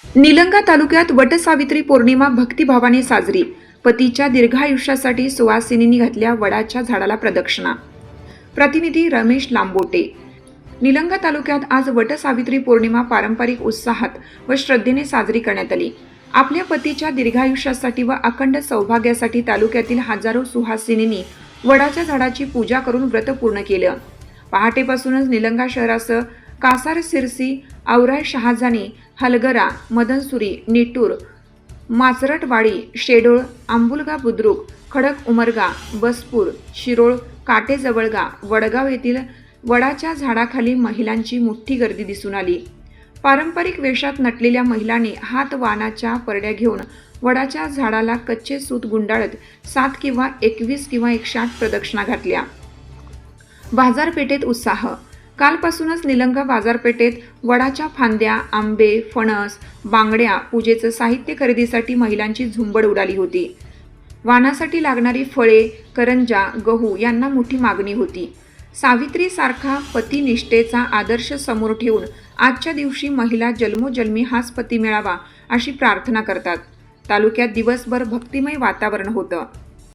निलंगा तालुक्यात वटसावित्री पौर्णिमा भक्तिभावाने साजरी। पतीच्या दीर्घायुष्यासाठी सुवासिनींनी घातल्या वडाच्या झाडाला प्रदक्षिणा। प्रतिनिधी रमेश लांबोटे। निलंगा तालुक्यात आज वटसावित्री पौर्णिमा पारंपरिक उत्साहात व श्रद्धेने साजरी करण्यात आली। आपल्या पतीच्या दीर्घायुष्यासाठी व अखंड सौभाग्यासाठी तालुक्यातील हजारो सुहासिनींनी वडाच्या झाडाची पूजा करून व्रत पूर्ण केलं। पहाटेपासूनच निलंगा शहरासह कासार, सिरसी, औराई, शहाजानी, हलगरा, मदनसुरी, निटूर, माचरटवाडी, शेडोळ, आंबुलगा, बुद्रुक, खडक उमरगा, बसपूर, शिरोळ, काटेजवळगा, वडगाव येथील वडाच्या झाडाखाली महिलांची मोठी गर्दी दिसून आली। पारंपरिक वेशात नटलेल्या महिलांनी हात वाणाच्या परड्या घेऊन वडाच्या झाडाला कच्चे सूत गुंडाळत 7 किंवा 21 किंवा 108 प्रदक्षिणा घातल्या। बाजारपेठेत उत्साह। कालपासूनच निलंगा बाजारपेठेत वडाच्या फांद्या, आंबे, फणस, बांगड्या, पूजेचं साहित्य खरेदीसाठी महिलांची झुंबड उडाली होती। वाणासाठी लागणारी फळे, करंजा, गहू यांना मोठी मागणी होती। सावित्री सारखा पतिनिष्ठेचा आदर्श समोर ठेवून आजच्या दिवशी महिला जन्मोजन्मी हाच पती मिळावा अशी प्रार्थना करतात। तालुक्यात दिवसभर भक्तिमय वातावरण होतं।